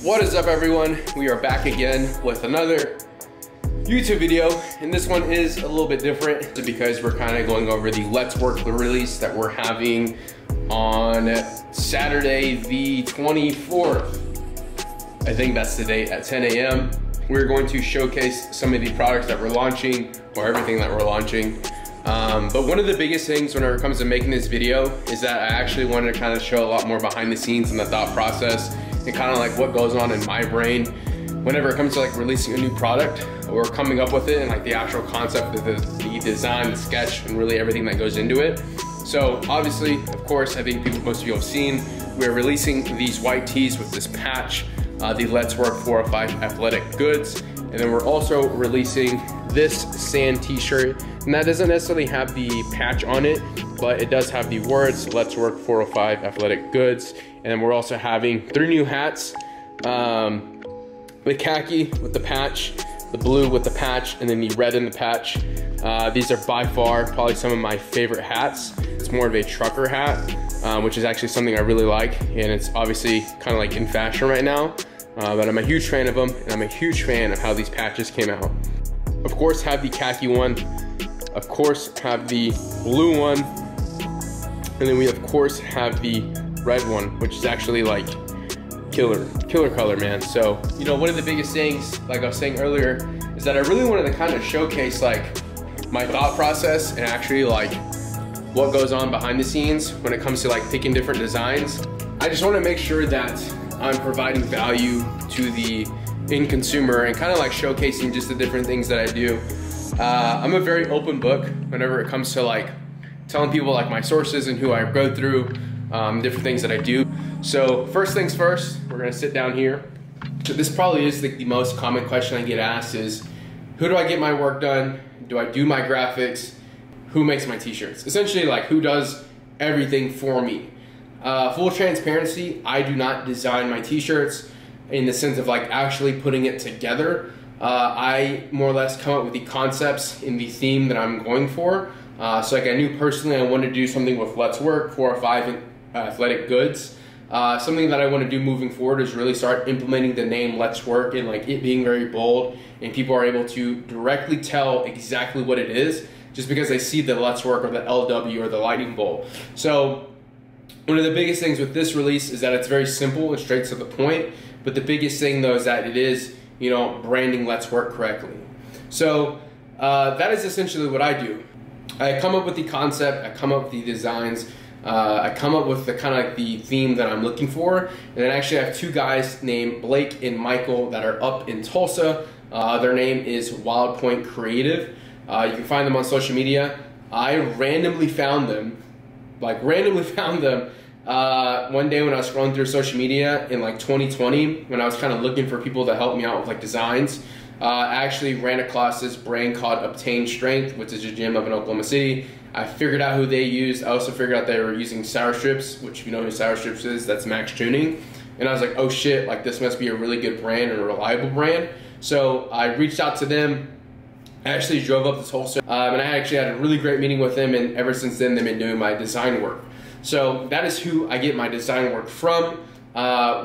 What is up, everyone? We are back again with another YouTube video, and this one is a little bit different because we're kind of going over the Let's Work release that we're having on Saturday the 24th. I think that's the date at 10 a.m. We're going to showcase some of the products that we're launching, or everything that we're launching. But one of the biggest things whenever it comes to making this video is that I actually wanted to kind of show a lot more behind the scenes and the thought process and kind of like what goes on in my brain whenever it comes to like releasing a new product or coming up with it, and like the actual concept, the design, the sketch, and really everything that goes into it. So obviously, of course, I think most of you have seen, we're releasing these white tees with this patch, the Let's Work 405 athletic goods. And then we're also releasing this sand t-shirt, and that doesn't necessarily have the patch on it, but it does have the words Let's Work 405 athletic goods. And then we're also having 3 new hats, the khaki with the patch, the blue with the patch, and then the red in the patch. These are by far probably some of my favorite hats. It's more of a trucker hat, which is actually something I really like, and it's obviously kind of like in fashion right now. But I'm a huge fan of them, and I'm a huge fan of how these patches came out. Of course, have the khaki one. Of course, have the blue one. And then we, of course, have the red one, which is actually like killer color, man. So, you know, one of the biggest things, like I was saying earlier, is that I really wanted to kind of showcase like my thought process and actually like what goes on behind the scenes when it comes to like picking different designs. I just want to make sure that I'm providing value to the end consumer and kind of like showcasing just the different things that I do. I'm a very open book whenever it comes to like telling people like my sources and who I go through, different things that I do. So first things first, we're gonna sit down here. So this probably is the most common question I get asked is, who do I get my work done? Do I do my graphics? Who makes my t-shirts? Essentially, like, who does everything for me? Full transparency, I do not design my t-shirts in the sense of like actually putting it together. I more or less come up with the concepts in the theme that I'm going for. So like I knew personally I wanted to do something with Let's Work 405 athletic goods. Something that I want to do moving forward is really start implementing the name Let's Work and like it being very bold, and people are able to directly tell exactly what it is just because they see the Let's Work or the LW or the lightning bolt. So one of the biggest things with this release is that it's very simple and straight to the point, but the biggest thing though is that it is, you know, branding Let's Work correctly. So that is essentially what I do. I come up with the concept, I come up with the designs, I come up with the kind of like the theme that I'm looking for, and then actually I have 2 guys named Blake and Michael that are up in Tulsa. Their name is Wild Point Creative. You can find them on social media. I randomly found them, one day when I was scrolling through social media in like 2020, when I was kind of looking for people to help me out with like designs. I actually ran across this brand called Obtain Strength, which is a gym up in Oklahoma City. I figured out who they used. I also figured out they were using Sour Strips, which if you know who Sour Strips is, that's Max Tuning. And I was like, oh shit, like this must be a really good brand and a reliable brand. So I reached out to them. I actually drove up to Tulsa, and I actually had a really great meeting with them, and ever since then they've been doing my design work. So that is who I get my design work from.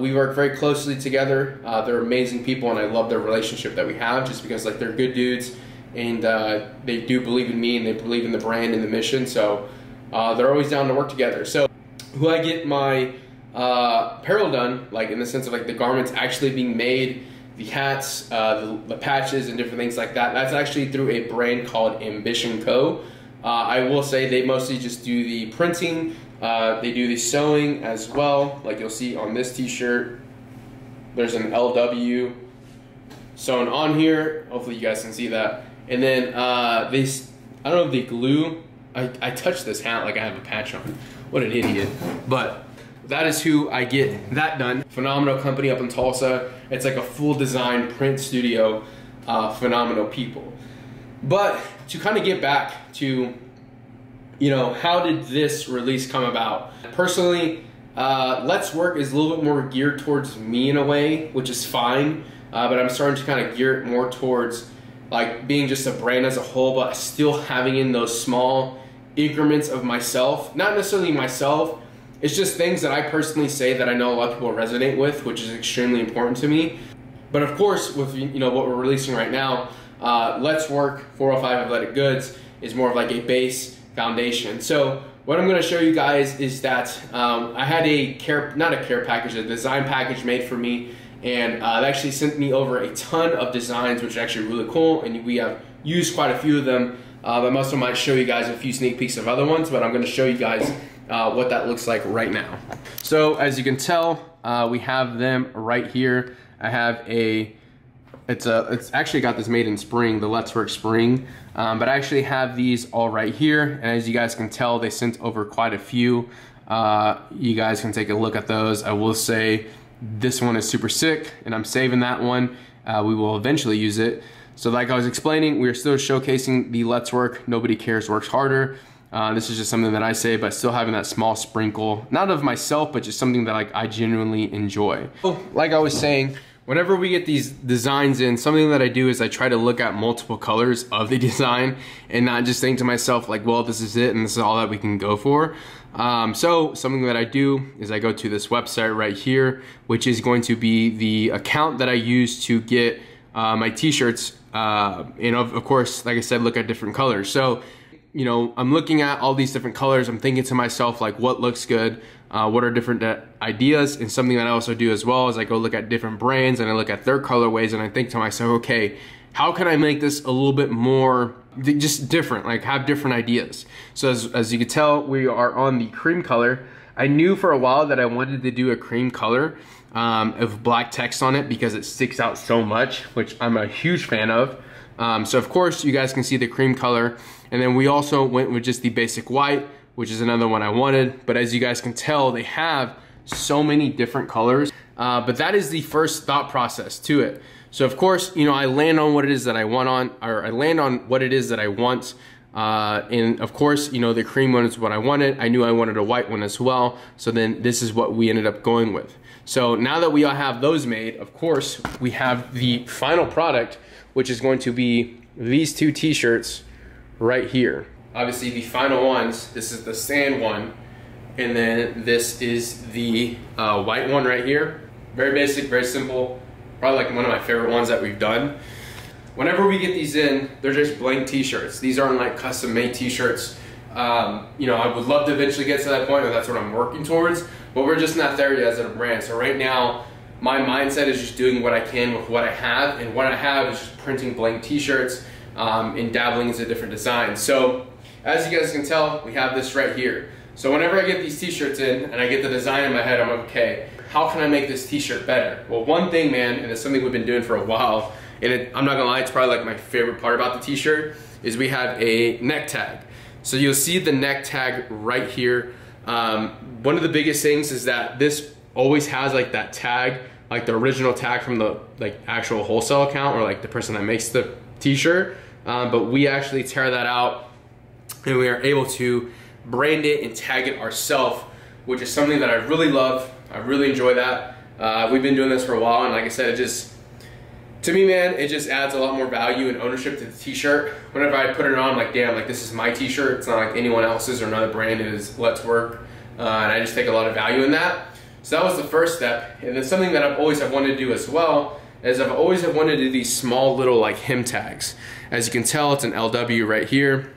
We work very closely together. They're amazing people, and I love their relationship that we have just because like they're good dudes, and they do believe in me, and they believe in the brand and the mission. So they're always down to work together. So who I get my apparel done, like in the sense of like the garments actually being made, the hats, the patches and different things like that, that's actually through a brand called Ambition Co. I will say they mostly just do the printing. They do the sewing as well. Like you'll see on this t-shirt, there's an LW sewn on here. Hopefully you guys can see that. And then I don't know if they glue. I touched this hat like I have a patch on. What an idiot. But that is who I get that done. Phenomenal company up in Tulsa. It's like a full design print studio, phenomenal people. But to kind of get back to, you know, how did this release come about? Personally, Let's Work is a little bit more geared towards me in a way, which is fine. But I'm starting to kind of gear it more towards like being just a brand as a whole, but still having in those small increments of myself. Not necessarily myself, It's just things that I personally say that I know a lot of people resonate with, which is extremely important to me. But of course, with what we're releasing right now, Let's Work 405 Athletic Goods is more of like a base foundation. So what I'm going to show you guys is that I had a design package made for me, and they actually sent me over a ton of designs, which is actually really cool, and we have used quite a few of them. I also might show you guys a few sneak peeks of other ones, but I'm going to show you guys what that looks like right now. So as you can tell, we have them right here. I have it's actually got this made in spring, the Let's Work spring, but I actually have these all right here, and as you guys can tell, they sent over quite a few. You guys can take a look at those. I will say this one is super sick, and I'm saving that one. We will eventually use it. So like I was explaining, we are still showcasing the Let's Work Nobody Cares Works Harder. This is just something that I say, but still having that small sprinkle, not of myself, but just something that I genuinely enjoy. Like I was saying, whenever we get these designs in, something that I do is I try to look at multiple colors of the design and not just think to myself like, well, this is it and this is all that we can go for. So something that I do is I go to this website right here, which is going to be the account that I use to get my t-shirts, and of course, like I said, look at different colors. So I'm looking at all these different colors. I'm thinking to myself, like, what looks good? What are different ideas? And something that I also do as well is I go look at different brands and I look at their colorways and I think to myself, okay, how can I make this a little bit more just different, like have different ideas? So as you can tell, we are on the cream color. I knew for a while that I wanted to do a cream color of black text on it because it sticks out so much, which I'm a huge fan of. So of course you guys can see the cream color. And then we also went with just the basic white, which is another one I wanted. But as you guys can tell, they have so many different colors. But that is the first thought process to it. So of course, I land on what it is that I want and of course, the cream one is what I wanted. I knew I wanted a white one as well. So then this is what we ended up going with. So now that we all have those made, of course, we have the final product, which is going to be these two t-shirts right here. Obviously the final ones, this is the sand one, and then this is the white one right here. Very basic, very simple, probably like one of my favorite ones that we've done. Whenever we get these in, they're just blank t-shirts. These aren't like custom made t-shirts. I would love to eventually get to that point, and that's what I'm working towards, but we're just not there yet as a brand. So right now, my mindset is just doing what I can with what I have, and what I have is just printing blank t-shirts and dabbling into different designs. So as you guys can tell, we have this right here. So whenever I get these t-shirts in and I get the design in my head, I'm like, okay, how can I make this t-shirt better? Well, one thing, man, and it's something we've been doing for a while, and I'm not gonna lie, it's probably like my favorite part about the t-shirt, is we have a neck tag. So you'll see the neck tag right here. One of the biggest things is that this always has like that tag, like the original tag from the actual wholesale account or like the person that makes the t-shirt. But we actually tear that out and we are able to brand it and tag it ourselves, which is something that I really love. I really enjoy that. We've been doing this for a while, and like I said, to me, man, it just adds a lot more value and ownership to the t-shirt. Whenever I put it on, I'm like, damn, like this is my t-shirt. It's not like anyone else's or another brand. It is Let's Work. And I just take a lot of value in that. So that was the first step. And then something that I've always wanted to do as well is I've always wanted to do these small little like hem tags. As you can tell, it's an LW right here.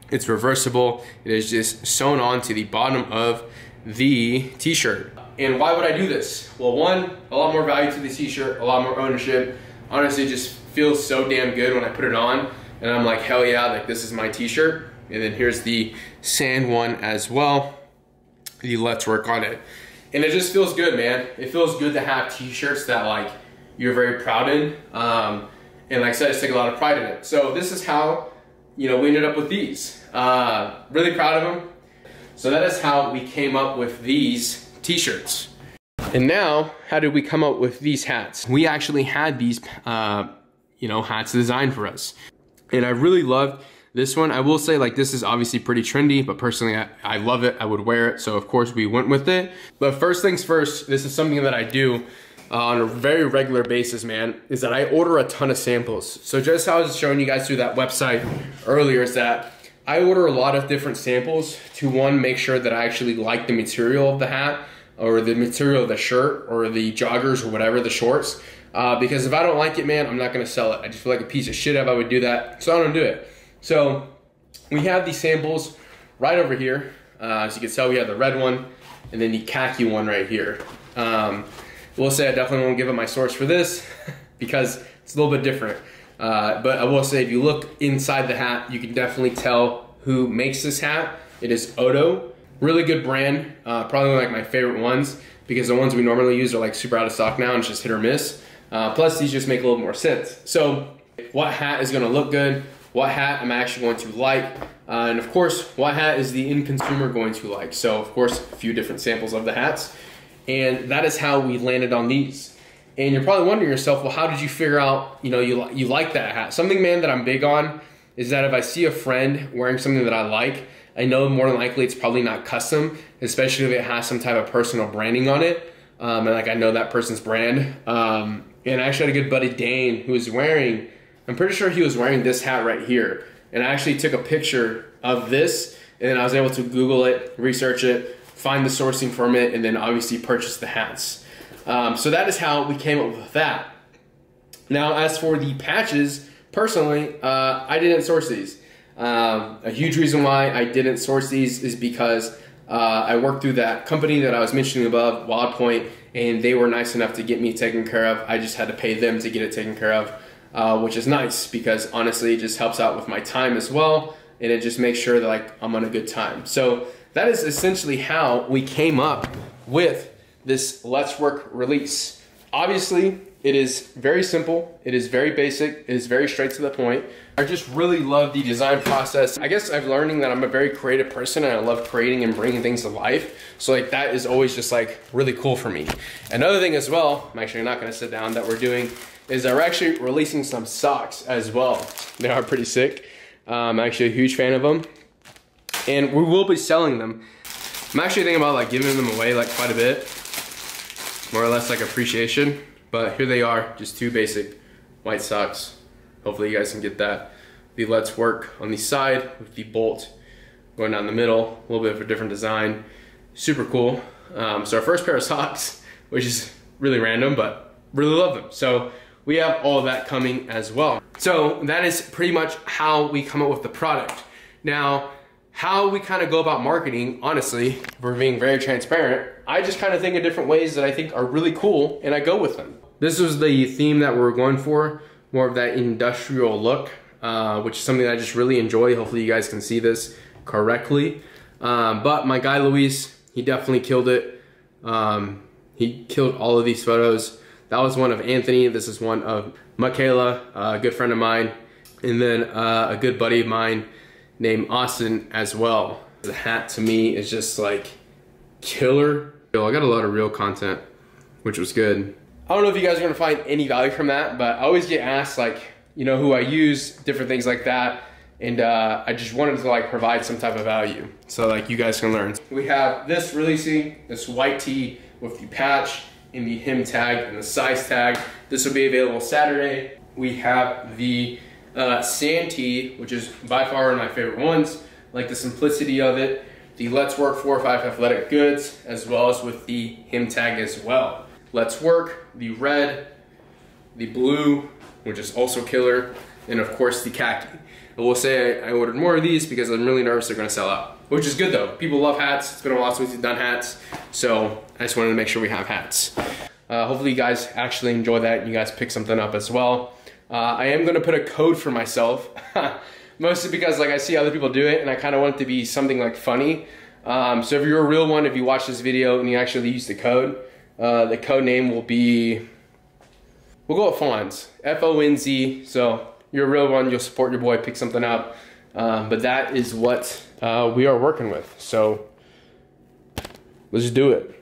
It's reversible. It is just sewn on to the bottom of the t-shirt. And why would I do this? Well, one, a lot more value to the t-shirt, a lot more ownership. Honestly, it just feels so damn good when I put it on. And I'm like, hell yeah, like this is my t-shirt. And then here's the sand one as well. The Let's Work on it. And it just feels good, man. It feels good to have t-shirts that like you're very proud in. And like I said, I just take a lot of pride in it. So this is how, we ended up with these. Really proud of them. So that is how we came up with these t-shirts. And now, how did we come up with these hats? We actually had these, hats designed for us. And I really loved this one. I will say, like, this is obviously pretty trendy, but personally, I love it. I would wear it. So of course we went with it. But first things first, this is something that I do on a very regular basis, man, is that I order a ton of samples. So just how I was showing you guys through that website earlier is that I order a lot of different samples to, one, make sure that I actually like the material of the hat or the material of the shirt or the joggers or whatever, the shorts. Because if I don't like it, man, I'm not gonna sell it. I just feel like a piece of shit if I would do that, so I don't do it. So we have these samples right over here. As you can tell, we have the red one and then the khaki one right here. We'll say I definitely won't give up my source for this because it's a little bit different. But I will say if you look inside the hat, you can definitely tell who makes this hat. It is Odo. Really good brand, probably one of like my favorite ones because the ones we normally use are like super out of stock now and it's just hit or miss. Plus these just make a little more sense. So what hat is gonna look good? What hat am I actually going to like? And of course, what hat is the end consumer going to like? So of course, a few different samples of the hats. And that is how we landed on these. And you're probably wondering yourself, well, how did you figure out, you know, you like that hat? Something, man, that I'm big on is that if I see a friend wearing something that I like, I know more than likely it's probably not custom, especially if it has some type of personal branding on it. And like I know that person's brand. And I actually had a good buddy, Dane, who was wearing, I'm pretty sure he was wearing this hat right here. And I actually took a picture of this and then I was able to Google it, research it, find the sourcing from it, and then obviously purchase the hats. So that is how we came up with that. Now, as for the patches, personally, I didn't source these. A huge reason why I didn't source these is because I worked through that company that I was mentioning above, Wild Point, and they were nice enough to get me taken care of. I just had to pay them to get it taken care of, which is nice because honestly, it just helps out with my time as well, and it just makes sure that like I'm on a good time. So that is essentially how we came up with this Let's Work release. Obviously, it is very simple, it is very basic, it is very straight to the point. I just really love the design process. I guess I'm learning that I'm a very creative person and I love creating and bringing things to life. So like that is always just like really cool for me. Another thing as well, I'm actually not gonna sit down, that we're doing is that we're actually releasing some socks as well. They are pretty sick. I'm actually a huge fan of them. And we will be selling them. I'm actually thinking about like giving them away like quite a bit. More or less like appreciation. But here they are, just two basic white socks. Hopefully you guys can get that. The Let's Work on the side with the bolt going down the middle. A little bit of a different design. Super cool. So our first pair of socks, which is really random, but really love them. So we have all of that coming as well. So that is pretty much how we come up with the product. Now, how we kind of go about marketing, honestly, if we're being very transparent, I just kind of think of different ways that I think are really cool and I go with them. This was the theme that we're going for, more of that industrial look, which is something that I just really enjoy. Hopefully you guys can see this correctly. But my guy Luis, he definitely killed it. He killed all of these photos. That was one of Anthony. This is one of Michaela, a good friend of mine. And then a good buddy of mine named Austin as well. The hat to me is just like killer. I got a lot of real content, which was good. I don't know if you guys are gonna find any value from that, but I always get asked like, you know, who I use, different things like that. And I just wanted to like provide some type of value so like you guys can learn. We have this releasing, this white tee with the patch and the hem tag and the size tag. This will be available Saturday. We have the sand tee, which is by far one of my favorite ones. Like the simplicity of it. The Let's Work 4 or 5 athletic goods, as well as with the hem tag as well. Let's Work, the red, the blue, which is also killer, and of course the khaki. I will say I ordered more of these because I'm really nervous they're gonna sell out, which is good though. People love hats. It's been a while since we've done hats, so I just wanted to make sure we have hats. Hopefully you guys actually enjoy that and you guys pick something up as well. I am gonna put a code for myself, mostly because like I see other people do it and I kind of want it to be something like funny. So if you're a real one, if you watch this video and you actually use the code name will be, we'll go with Fonz, F-O-N-Z. So you're a real one, you'll support your boy, pick something up. But that is what we are working with. So let's do it.